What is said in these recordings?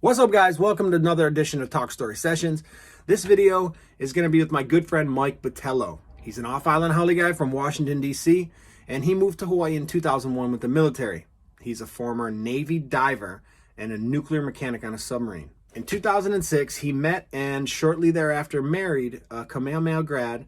What's up, guys? Welcome to another edition of Talk Story Sessions. This video is going to be with my good friend Mike Botello. He's an off-island Holly guy from Washington, D.C., and he moved to Hawaii in 2001 with the military. He's a former Navy diver and a nuclear mechanic on a submarine. In 2006, he met and shortly thereafter married a Kamehameha grad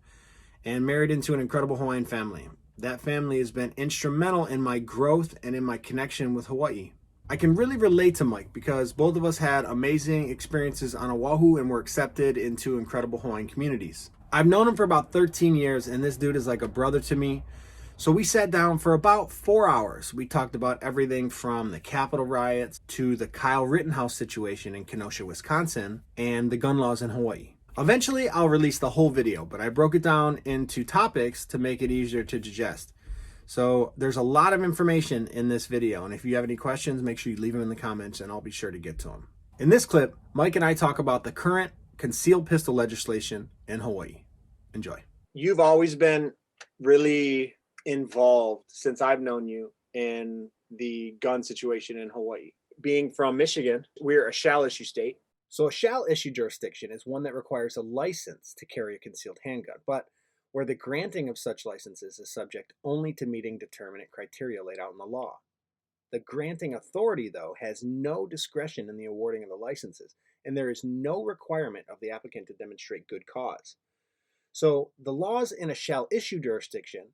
and married into an incredible Hawaiian family. That family has been instrumental in my growth and in my connection with Hawaii. I can really relate to Mike because both of us had amazing experiences on Oahu and were accepted into incredible Hawaiian communities. I've known him for about 13 years and this dude is like a brother to me. So we sat down for about 4 hours. We talked about everything from the Capitol riots to the Kyle Rittenhouse situation in Kenosha, Wisconsin, and the gun laws in Hawaii. Eventually, I'll release the whole video, but I broke it down into topics to make it easier to digest. So there's a lot of information in this video, and if you have any questions, make sure you leave them in the comments and I'll be sure to get to them. In this clip, Mike and I talk about the current concealed pistol legislation in Hawaii. Enjoy. You've always been really involved since I've known you in the gun situation in Hawaii. Being from Michigan, we're a shall issue state. So a shall issue jurisdiction is one that requires a license to carry a concealed handgun, but where the granting of such licenses is subject only to meeting determinate criteria laid out in the law. The granting authority, though, has no discretion in the awarding of the licenses, and there is no requirement of the applicant to demonstrate good cause. So the laws in a shall issue jurisdiction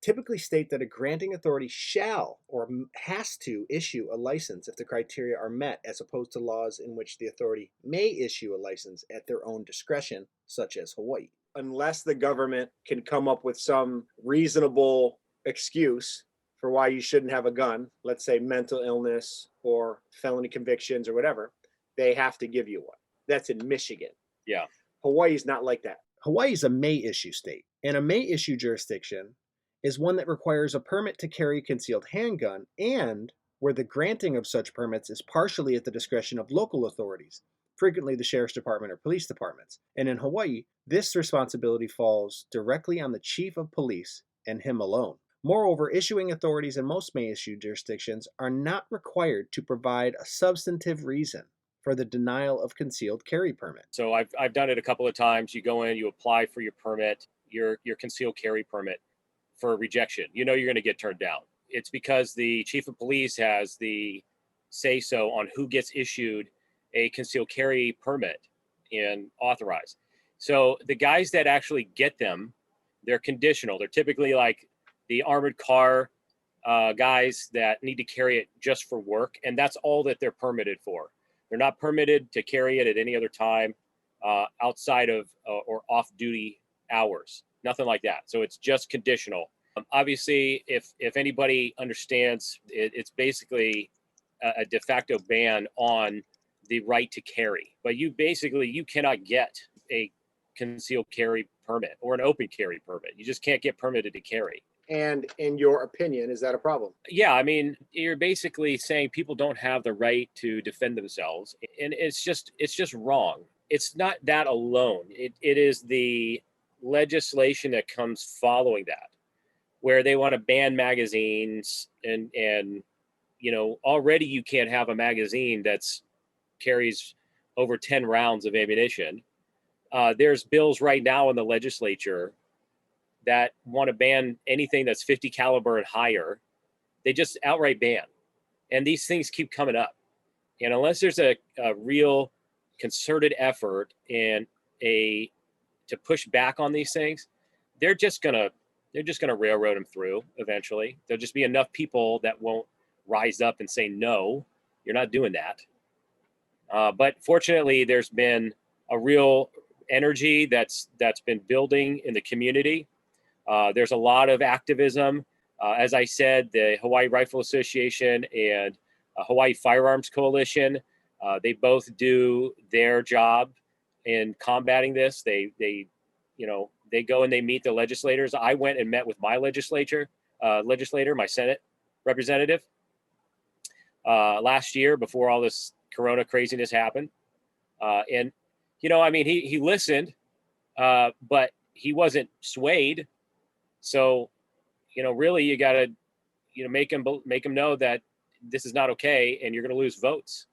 typically state that a granting authority shall or has to issue a license if the criteria are met, as opposed to laws in which the authority may issue a license at their own discretion, such as Hawaii. Unless the government can come up with some reasonable excuse for why you shouldn't have a gun, let's say mental illness or felony convictions or whatever, they have to give you one. That's in Michigan. Yeah. Hawaii's not like that. Hawaii's a may issue state, and a may issue jurisdiction is one that requires a permit to carry a concealed handgun and where the granting of such permits is partially at the discretion of local authorities, frequently the sheriff's department or police departments. And in Hawaii, this responsibility falls directly on the chief of police and him alone. Moreover, issuing authorities in most may issue jurisdictions are not required to provide a substantive reason for the denial of concealed carry permit. So I've done it a couple of times. You go in, you apply for your permit, your concealed carry permit for rejection. You know you're going to get turned down. It's because the chief of police has the say-so on who gets issued a concealed carry permit and authorized. So the guys that actually get them, they're conditional. They're typically like the armored car guys that need to carry it just for work, and that's all that they're permitted for. They're not permitted to carry it at any other time outside of or off-duty hours. Nothing like that. So it's just conditional. Obviously, if anybody understands, it's basically a de facto ban on the right to carry. But you cannot get a concealed carry permit or an open carry permit. You just can't get permitted to carry. And in your opinion, is that a problem? Yeah, I mean, you're basically saying people don't have the right to defend themselves, and it's just wrong. It's not that alone. It is the legislation that comes following that, where they want to ban magazines and you know, already you can't have a magazine that's carries over 10 rounds of ammunition. There's bills right now in the legislature that want to ban anything that's 50 caliber and higher. They just outright ban. And these things keep coming up. And unless there's a real concerted effort and to push back on these things, they're just gonna railroad them through eventually. There'll just be enough people that won't rise up and say, no, you're not doing that. But fortunately, there's been a real energy that's been building in the community. There's a lot of activism. As I said, the Hawaii Rifle Association and Hawaii Firearms Coalition, they both do their job in combating this. They go and they meet the legislators. I went and met with my legislator, my Senate representative, last year before all this Corona craziness happened. And, you know, I mean, he listened, but he wasn't swayed. So, you know, really you got to, you know, make him know that this is not okay and you're going to lose votes.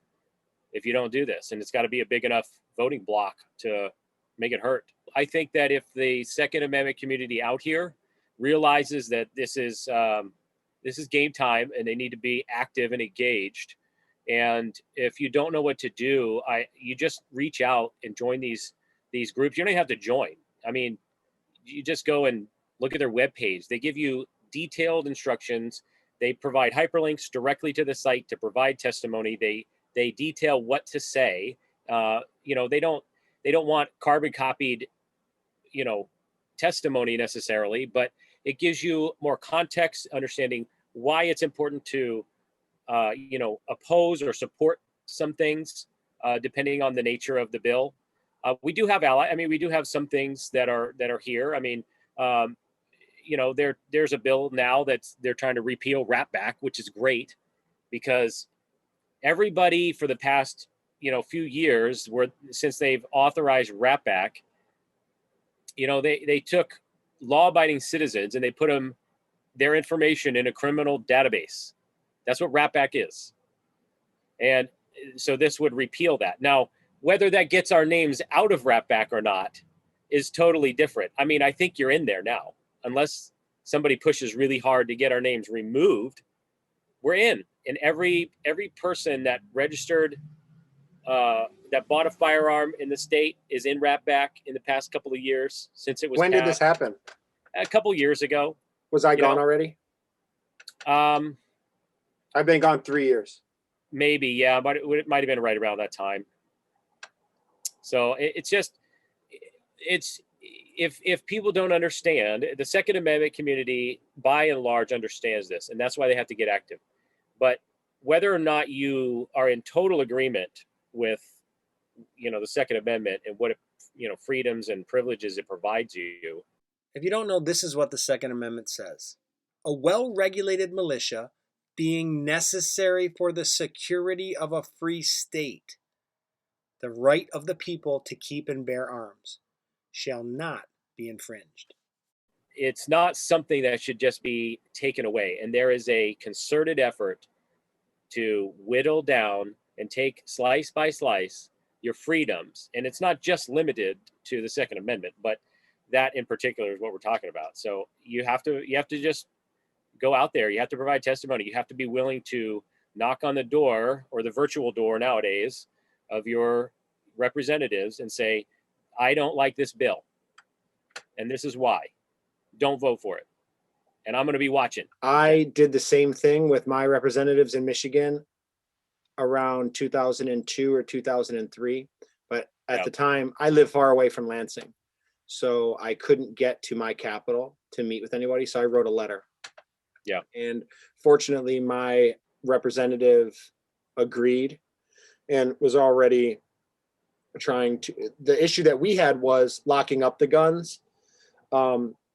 if you don't do this, and it's got to be a big enough voting block to make it hurt. I think that if the Second Amendment community out here realizes that this is game time and they need to be active and engaged, and if you don't know what to do, you just reach out and join these groups. You don't even have to join. I mean, you just go and look at their webpage. They give you detailed instructions. They provide hyperlinks directly to the site to provide testimony. They detail what to say. They don't want carbon copied, testimony necessarily, but it gives you more context, understanding why it's important to, oppose or support some things, depending on the nature of the bill. We do have we do have some things that are here. I mean, there's a bill now they're trying to repeal Rap Back, which is great because everybody for the past few years, since they've authorized Rap Back, they took law-abiding citizens and they put their information in a criminal database. That's what Rap Back is, and so this would repeal that. Now, whether that gets our names out of Rap Back or not is totally different. I mean, I think you're in there now, unless somebody pushes really hard to get our names removed. We're in, and every person that registered, that bought a firearm in the state is in Rap Back in the past couple of years since it was. When did this happen? A couple years ago. Was I gone already? I've been gone 3 years. Maybe, yeah, but it might have been right around that time. So it's if people don't understand, the Second Amendment community by and large understands this, and that's why they have to get active. But whether or not you are in total agreement with, the Second Amendment and what freedoms and privileges it provides you. If you don't know, this is what the Second Amendment says. A well-regulated militia being necessary for the security of a free state, the right of the people to keep and bear arms shall not be infringed. It's not something that should just be taken away. And there is a concerted effort to whittle down and take slice by slice your freedoms. And it's not just limited to the Second Amendment, but that in particular is what we're talking about. So you have to just go out there. You have to provide testimony. You have to be willing to knock on the door, or the virtual door nowadays, of your representatives and say, I don't like this bill, and this is why. Don't vote for it. And I'm going to be watching. I did the same thing with my representatives in Michigan around 2002 or 2003. But at the time, I live far away from Lansing, so I couldn't get to my capital to meet with anybody. So I wrote a letter. Yeah. And fortunately, my representative agreed and was already trying to. The issue that we had was locking up the guns.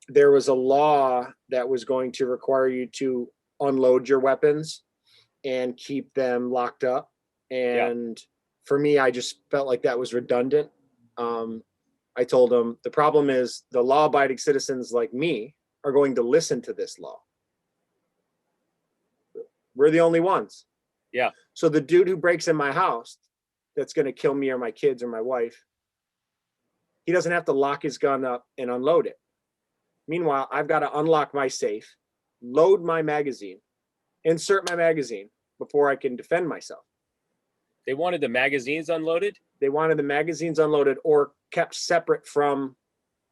There was a law that was going to require you to unload your weapons and keep them locked up. And for me, I just felt like that was redundant. I told them the problem is the law-abiding citizens like me are going to listen to this law. We're the only ones. Yeah. So the dude who breaks in my house that's going to kill me or my kids or my wife, he doesn't have to lock his gun up and unload it. Meanwhile, I've got to unlock my safe, load my magazine, insert my magazine before I can defend myself. They wanted the magazines unloaded? They wanted the magazines unloaded or kept separate from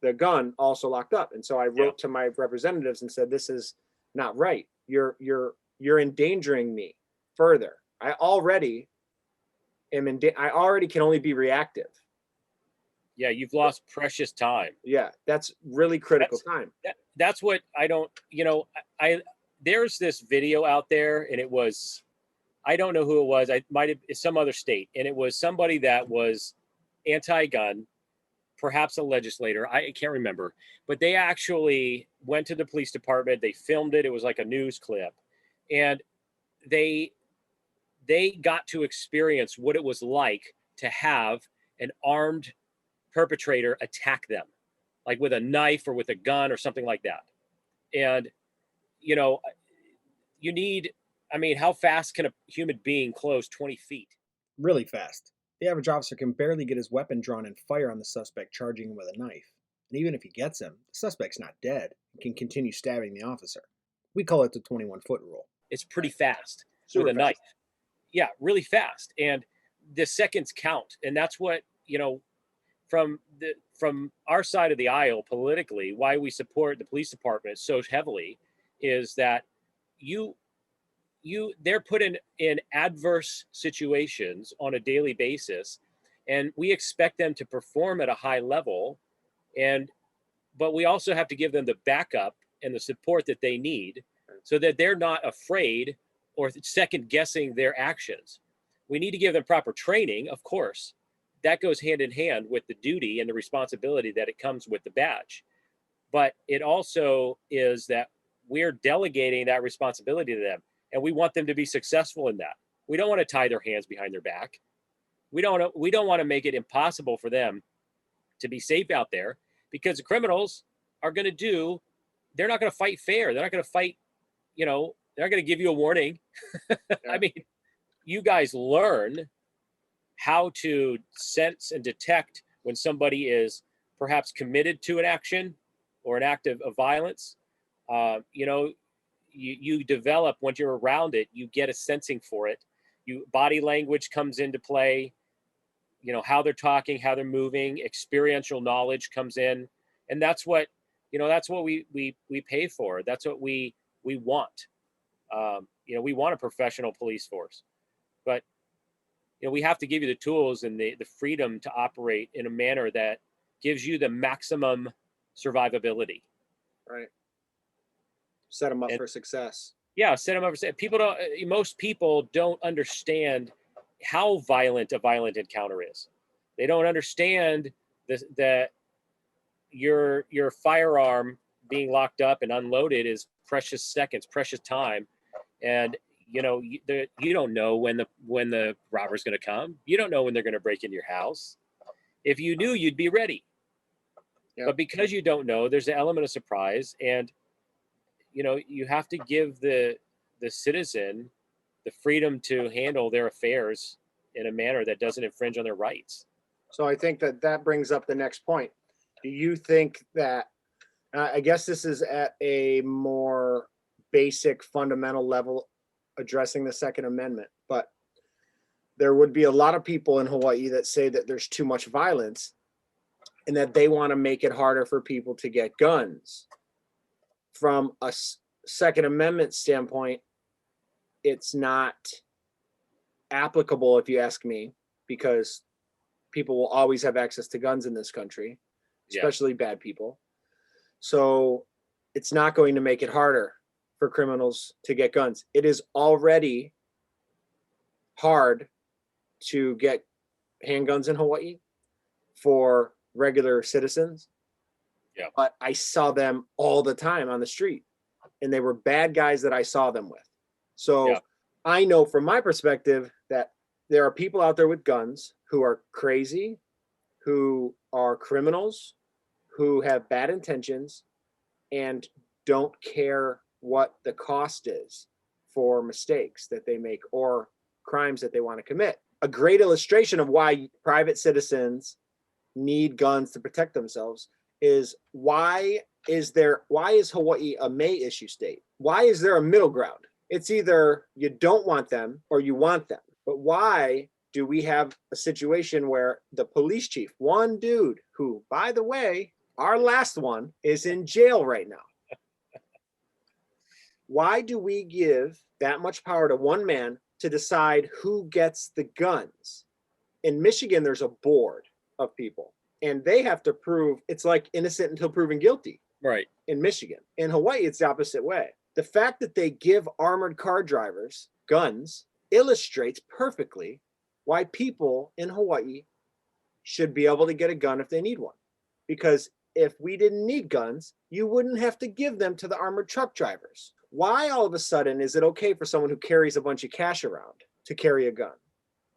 the gun, also locked up. And so I wrote to my representatives and said, this is not right. You're endangering me further. I already can only be reactive. Yeah, you've lost precious time. Yeah, that's really critical time. That's what I don't, there's this video out there, and it was, I don't know who it was. I might have, it's some other state. And it was somebody that was anti-gun, perhaps a legislator. I can't remember. But they actually went to the police department. They filmed it. It was like a news clip. And they got to experience what it was like to have an armed perpetrator attack them, like with a knife or with a gun or something like that. And, you need, how fast can a human being close 20 feet? really fast. The average officer can barely get his weapon drawn and fire on the suspect charging him with a knife. And even if he gets him, the suspect's not dead and can continue stabbing the officer. We call it the 21-foot rule. It's pretty fast with Super a knife. fast. Yeah, really fast. And the seconds count. And that's what, from our side of the aisle politically, why we support the police department so heavily is that you they're put in adverse situations on a daily basis, and we expect them to perform at a high level, and but we also have to give them the backup and the support that they need so that they're not afraid or second guessing their actions. We need to give them proper training, of course. That goes hand in hand with the duty and the responsibility that it comes with the badge. But it also is that we're delegating that responsibility to them, and we want them to be successful in that. We don't want to tie their hands behind their back. We don't want to make it impossible for them to be safe out there, because the criminals are going to do, they're not going to fight fair. They're not going to fight, they're not going to give you a warning. Yeah. I mean, you guys learn how to sense and detect when somebody is perhaps committed to an action or an act of violence. You develop, once you're around it, you get a sensing for it. Body language comes into play, how they're talking, how they're moving, experiential knowledge comes in. And that's what we pay for. That's what we want. We want a professional police force, but we have to give you the tools and the freedom to operate in a manner that gives you the maximum survivability. Right. Set them up for success. Yeah, set them up for. Most people don't understand how violent a violent encounter is. They don't understand that your firearm being locked up and unloaded is precious seconds, precious time, and you don't know when the robber's going to come. You don't know when they're going to break into your house. If you knew, you'd be ready. Yep. But because you don't know, there's an element of surprise, and you have to give the citizen the freedom to handle their affairs in a manner that doesn't infringe on their rights. So I think that brings up the next point. Do you think that, I guess this is at a more basic fundamental level addressing the Second Amendment, but there would be a lot of people in Hawaii that say that there's too much violence and that they want to make it harder for people to get guns. From a Second Amendment standpoint, it's not applicable, if you ask me, because people will always have access to guns in this country, especially bad people. So it's not going to make it harder for criminals to get guns. It is already hard to get handguns in Hawaii for regular citizens. Yeah. But I saw them all the time on the street, and they were bad guys that I saw them with. So I know from my perspective that there are people out there with guns who are crazy, who are criminals, who have bad intentions, and don't care what the cost is for mistakes that they make or crimes that they want to commit. A great illustration of why private citizens need guns to protect themselves is why is Hawaii a may issue state? Why is there a middle ground? It's either you don't want them or you want them. But why do we have a situation where the police chief, one dude who, by the way, our last one is in jail right now. Why do we give that much power to one man to decide who gets the guns? In Michigan, there's a board of people, and they have to prove, it's like innocent until proven guilty. Right. In Michigan. In Hawaii, it's the opposite way. The fact that they give armored car drivers guns illustrates perfectly why people in Hawaii should be able to get a gun if they need one. Because if we didn't need guns, you wouldn't have to give them to the armored truck drivers. Why all of a sudden is it okay for someone who carries a bunch of cash around to carry a gun?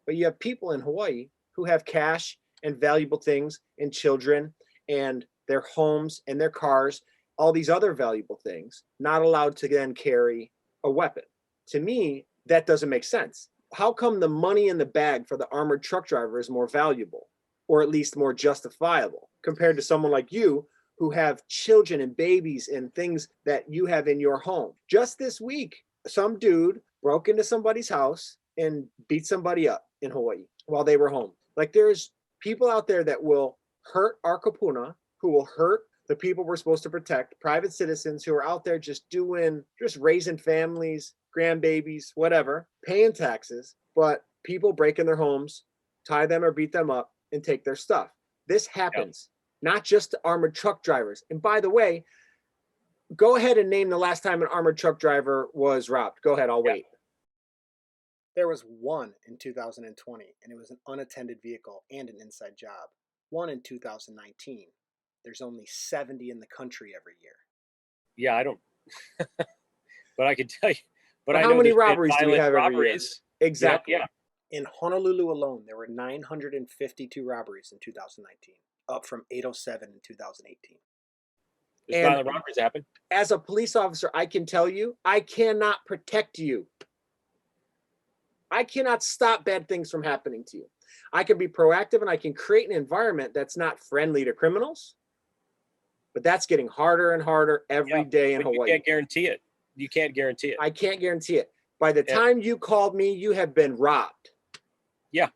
But you have people in Hawaii who have cash and valuable things and children and their homes and their cars, all these other valuable things, not allowed to then carry a weapon. To me, that doesn't make sense. how come the money in the bag for the armored truck driver is more valuable, or at least more justifiable, compared to someone like you who have children and babies and things that you have in your home? Just this week, some dude broke into somebody's house and beat somebody up in Hawaii while they were home. Like, there's people out there that will hurt our kapuna, who will hurt the people we're supposed to protect, private citizens who are out there just raising families, grandbabies, whatever, paying taxes, but people break in their homes, tie them or beat them up, and take their stuff. This happens, not just to armored truck drivers. And by the way, go ahead and name the last time an armored truck driver was robbed. Go ahead, I'll wait. There was one in 2020, and it was an unattended vehicle and an inside job. One in 2019. There's only 70 in the country every year. Yeah, I don't, but I can tell you. But how many robberies do we have every year? Exactly. Yeah. In Honolulu alone, there were 952 robberies in 2019, up from 807 in 2018. There's violent robberies happen. As a police officer, I can tell you, I cannot protect you. I cannot stop bad things from happening to you. I can be proactive and I can create an environment that's not friendly to criminals, but that's getting harder and harder every day in Hawaii. You can't guarantee it. You can't guarantee it. I can't guarantee it. By the time you called me, you have been robbed. Yeah.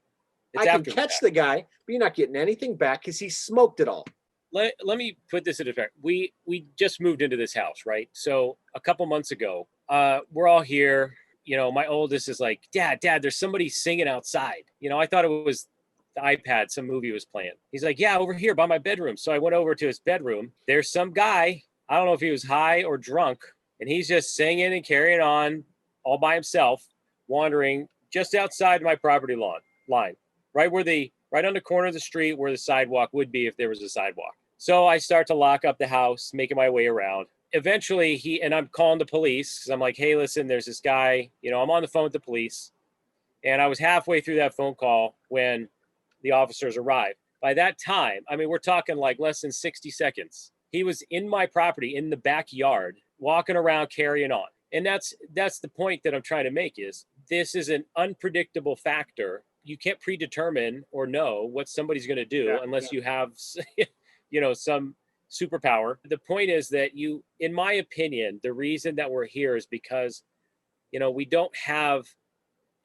I can catch the guy, but you're not getting anything back because he smoked it all. Let me put this in effect. We just moved into this house, right? So a couple months ago, we're all here. You know, my oldest is like, Dad, there's somebody singing outside. You know, I thought it was the iPad, some movie was playing. He's like, yeah, over here by my bedroom. So I went over to his bedroom. There's some guy, I don't know if he was high or drunk, and he's just singing and carrying on all by himself, wandering just outside my property line, right on the corner of the street where the sidewalk would be if there was a sidewalk. So I start to lock up the house, making my way around. Eventually I'm calling the police because I'm like, hey, listen, there's this guy, you know, I'm on the phone with the police. And I was halfway through that phone call when the officers arrived. By that time, I mean, we're talking like less than 60 seconds. He was in my property in the backyard, walking around, carrying on. And that's the point that I'm trying to make is this is an unpredictable factor. You can't predetermine or know what somebody's going to do unless you have, you know, some superpower. The point is that in my opinion, the reason that we're here is because, you know, we don't have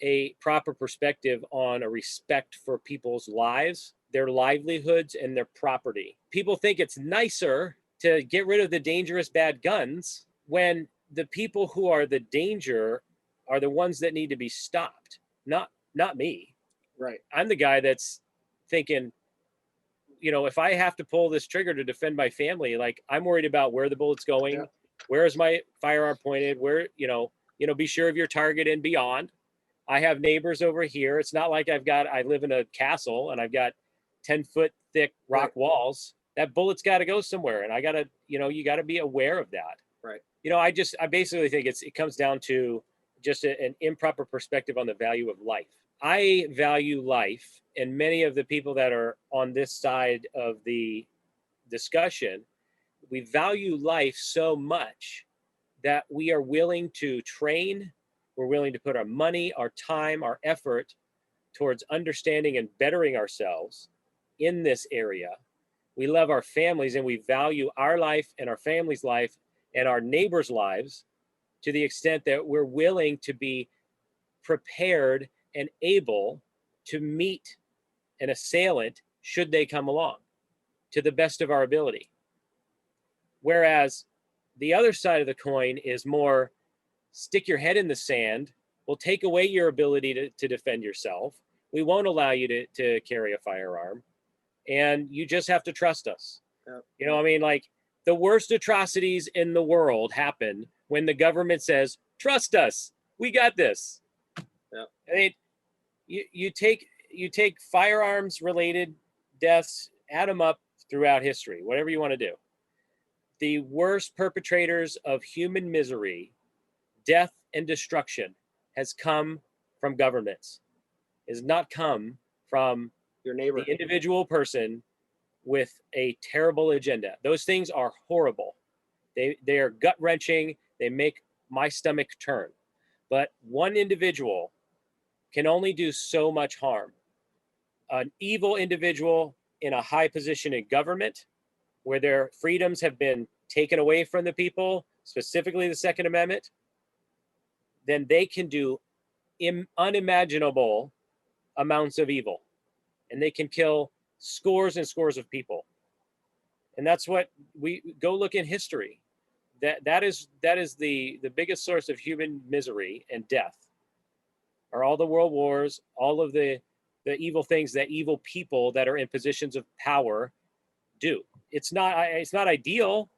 a proper perspective on a respect for people's lives, their livelihoods, and their property. People think it's nicer to get rid of the dangerous bad guns when the people who are the danger are the ones that need to be stopped, not me. Right. I'm the guy that's thinking, you know, if I have to pull this trigger to defend my family, like I'm worried about where the bullet's going, where is my firearm pointed, where, you know, be sure of your target and beyond. I have neighbors over here. It's not like I live in a castle and I've got 10-foot thick rock walls. That bullet's got to go somewhere. And I got to, you know, you got to be aware of that. Right. You know, I basically think it comes down to just an improper perspective on the value of life. I value life, and many of the people that are on this side of the discussion, we value life so much that we are willing to train, we're willing to put our money, our time, our effort towards understanding and bettering ourselves in this area. We love our families and we value our life and our family's life and our neighbors' lives to the extent that we're willing to be prepared and able to meet an assailant should they come along to the best of our ability. Whereas the other side of the coin is more stick your head in the sand. We'll take away your ability to defend yourself. We won't allow you to carry a firearm. And you just have to trust us. Yep. You know, I mean, like the worst atrocities in the world happen when the government says, trust us, we got this. Yep. I mean, you take firearms related deaths, add them up throughout history, whatever you want to do. The worst perpetrators of human misery, death and destruction has come from governments. It has not come from your neighbor, the individual person with a terrible agenda. Those things are horrible. They are gut-wrenching. They make my stomach turn. But one individual can only do so much harm. An evil individual in a high position in government, where their freedoms have been taken away from the people, specifically the Second Amendment, then they can do unimaginable amounts of evil, and they can kill scores and scores of people. And that's what we go look in history. That is the biggest source of human misery and death, are all the world wars, all of the evil things that evil people that are in positions of power do. It's not ideal.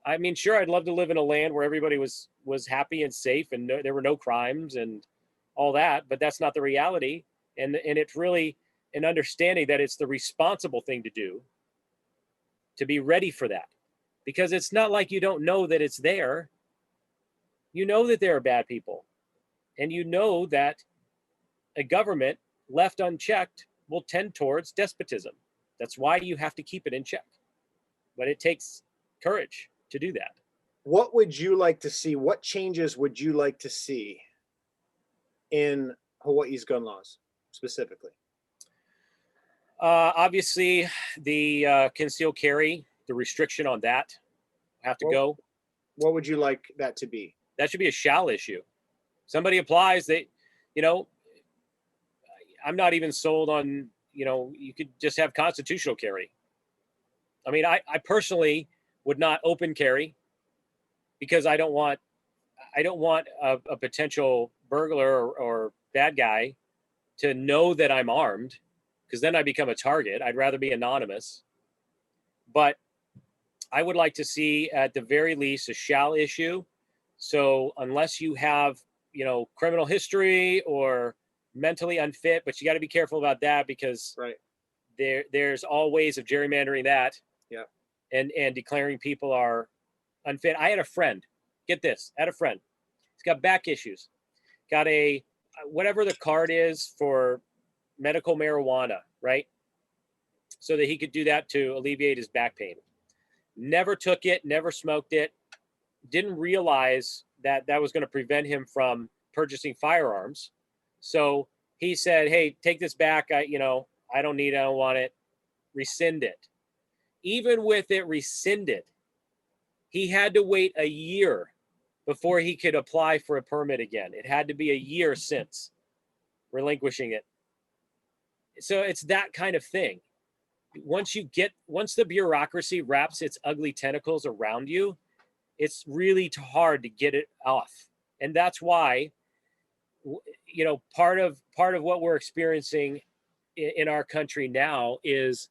I mean, sure, I'd love to live in a land where everybody was happy and safe and there were no crimes and all that, but that's not the reality. And it's really an understanding that it's the responsible thing to do, to be ready for that. Because it's not like you don't know that it's there. You know that there are bad people. And you know that a government left unchecked will tend towards despotism. That's why you have to keep it in check. But it takes courage to do that. What would you like to see? What changes would you like to see in Hawaii's gun laws specifically? Obviously, the concealed carry, the restriction on that have to go. What would you like that to be? That should be a shall issue. Somebody applies, I'm not even sold on, you could just have constitutional carry. I mean, I personally would not open carry, because I don't want a potential burglar or bad guy to know that I'm armed, because then I become a target. I'd rather be anonymous. But I would like to see, at the very least, a shall issue. So unless you have, criminal history or mentally unfit, but you got to be careful about that, because there's all ways of gerrymandering that. Yeah. And declaring people are unfit. I had a friend, get this, he's got back issues, got a, whatever the card is for medical marijuana, right? So that he could do that to alleviate his back pain. Never took it, never smoked it, didn't realize that was going to prevent him from purchasing firearms. So he said, hey, take this back. I don't need it. I don't want it. Rescind it. Even with it rescinded, he had to wait a year before he could apply for a permit again. It had to be a year since relinquishing it. So it's that kind of thing. Once the bureaucracy wraps its ugly tentacles around you, it's really hard to get it off. And that's why, part of what we're experiencing in our country now is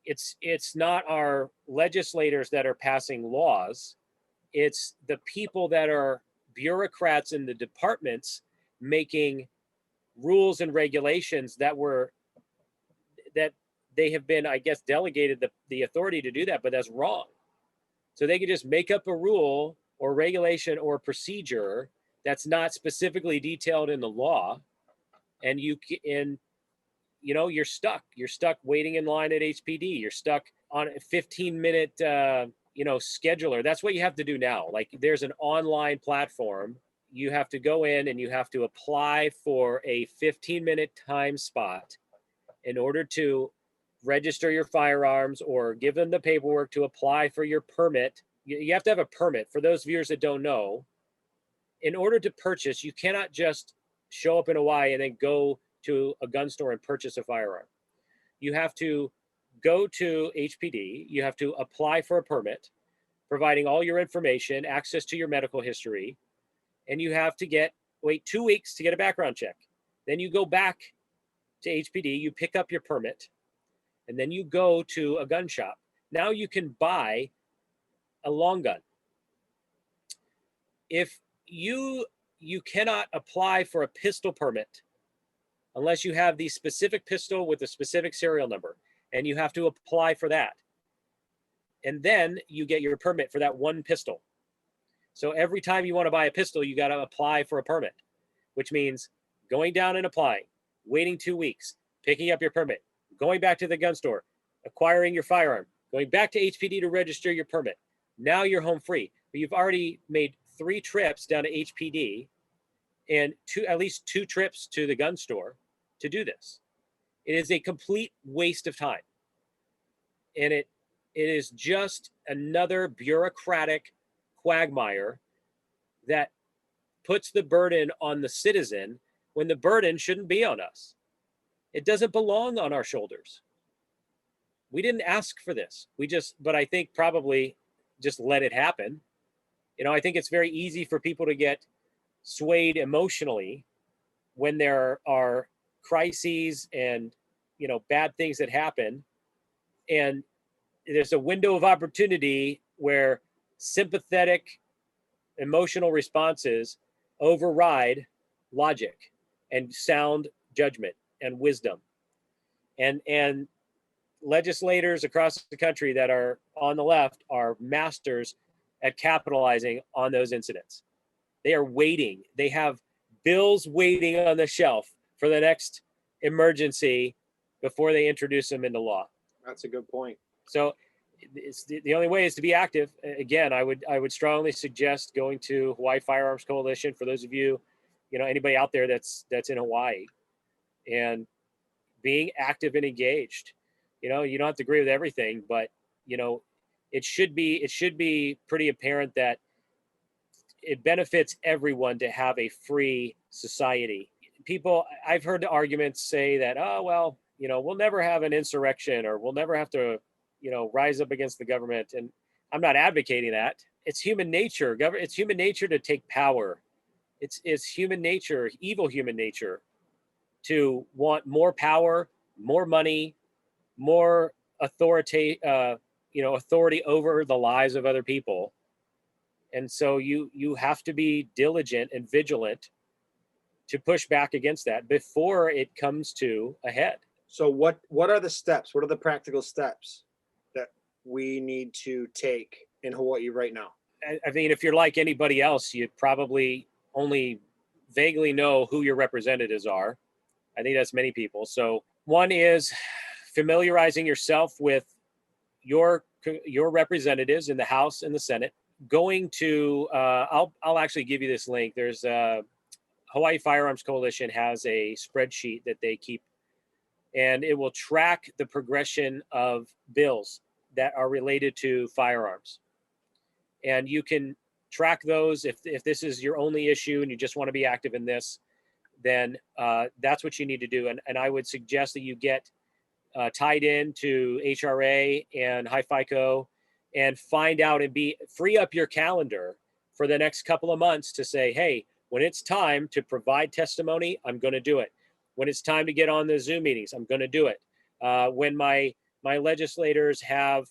it's not our legislators that are passing laws. It's the people that are bureaucrats in the departments making rules and regulations that they have been, I guess, delegated the authority to do that, but that's wrong. So they could just make up a rule or regulation or procedure that's not specifically detailed in the law, and you're stuck. You're stuck waiting in line at HPD. You're stuck on a 15-minute scheduler. That's what you have to do now. Like, there's an online platform. You have to go in and you have to apply for a 15-minute time spot in order to register your firearms or give them the paperwork to apply for your permit. You have to have a permit. For those viewers that don't know, in order to purchase, you cannot just show up in Hawaii and then go to a gun store and purchase a firearm. You have to go to HPD. You have to apply for a permit, providing all your information, access to your medical history, and you have to wait 2 weeks to get a background check. Then you go back to HPD, you pick up your permit, and then you go to a gun shop. Now you can buy a long gun. If you cannot apply for a pistol permit unless you have the specific pistol with a specific serial number, and you have to apply for that. And then you get your permit for that one pistol. So every time you want to buy a pistol, you got to apply for a permit, which means going down and applying, waiting 2 weeks, picking up your permit, going back to the gun store, acquiring your firearm, going back to HPD to register your permit. Now you're home free. But you've already made 3 trips down to HPD and at least 2 trips to the gun store to do this. It is a complete waste of time. And it is just another bureaucratic quagmire that puts the burden on the citizen when the burden shouldn't be on us. It doesn't belong on our shoulders. We didn't ask for this. But I think probably just let it happen. I think it's very easy for people to get swayed emotionally when there are crises and, bad things that happen. And there's a window of opportunity where sympathetic emotional responses override logic and sound judgment and wisdom. And legislators across the country that are on the left are masters at capitalizing on those incidents. They are waiting. They have bills waiting on the shelf for the next emergency before they introduce them into law. That's a good point. So it's the only way is to be active. Again, I would strongly suggest going to Hawaii Firearms Coalition for those of you, anybody out there that's in Hawaii, and being active and engaged. You don't have to agree with everything, but it should be pretty apparent that it benefits everyone to have a free society. I've heard the arguments say that, oh, well, we'll never have an insurrection, or we'll never have to, rise up against the government. And I'm not advocating that. It's human nature. It's human nature to take power. It's human nature, evil human nature, to want more power, more money, more authority over the lives of other people. And so you have to be diligent and vigilant to push back against that before it comes to a head. So what are the steps? What are the practical steps that we need to take in Hawaii right now? I mean, if you're like anybody else, you probably only vaguely know who your representatives are. I think that's many people. So one is familiarizing yourself with your representatives in the House and the Senate. Going to, I'll actually give you this link. There's Hawaii Firearms Coalition has a spreadsheet that they keep, and it will track the progression of bills that are related to firearms. And you can track those. If this is your only issue and you just want to be active in this, then that's what you need to do. And I would suggest that you get tied in to HRA and High FICO and find out and free up your calendar for the next couple of months to say, hey, when it's time to provide testimony, I'm going to do it. When it's time to get on the Zoom meetings, I'm going to do it. When my legislators have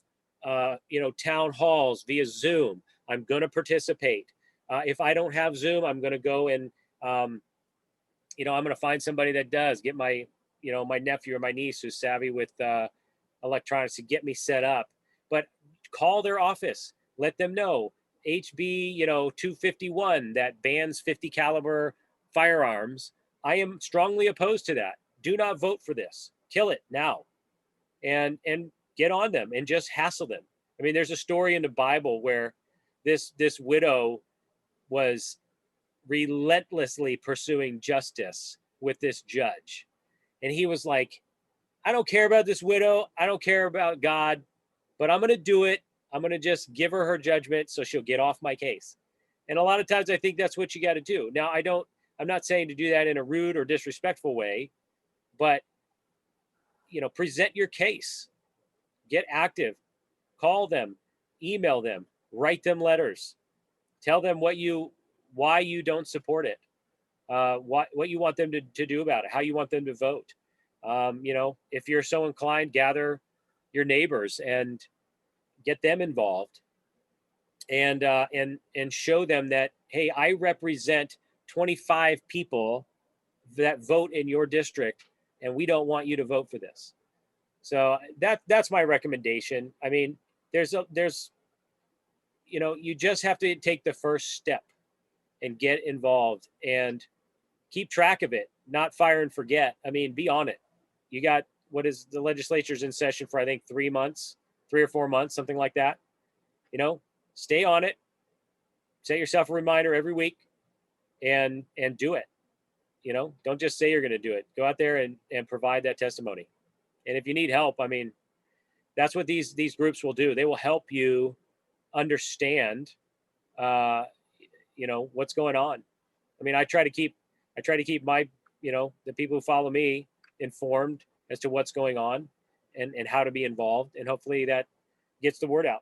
town halls via Zoom, I'm going to participate. If I don't have Zoom, I'm going to go and I'm going to find somebody that does. Get my my nephew or my niece who's savvy with electronics to get me set up. But call their office, let them know HB 251 that bans 50 caliber firearms. I am strongly opposed to that. Do not vote for this. Kill it now, and get on them and just hassle them. I mean, there's a story in the Bible where this widow was relentlessly pursuing justice with this judge, and he was like, I don't care about this widow, I don't care about God, but I'm going to do it. I'm going to just give her judgment so she'll get off my case. And a lot of times I think that's what you got to do. Now, I'm not saying to do that in a rude or disrespectful way, but present your case, get active, call them, email them, write them letters, tell them why you don't support it, what you want them to do about it, how you want them to vote. If you're so inclined, gather your neighbors and get them involved, and show them that, hey, I represent 25 people that vote in your district, and we don't want you to vote for this. So that's my recommendation. I mean, you just have to take the first step and get involved and keep track of it, not fire and forget. I mean, be on it. You got, the legislature's in session for, I think, 3 or 4 months, something like that. Stay on it. Set yourself a reminder every week and do it. You know, don't just say you're going to do it. Go out there and provide that testimony. And if you need help, I mean, that's what these groups will do. They will help you understand, you know, what's going on. I mean, I try to keep my, you know, the people who follow me informed as to what's going on and how to be involved. And hopefully that gets the word out.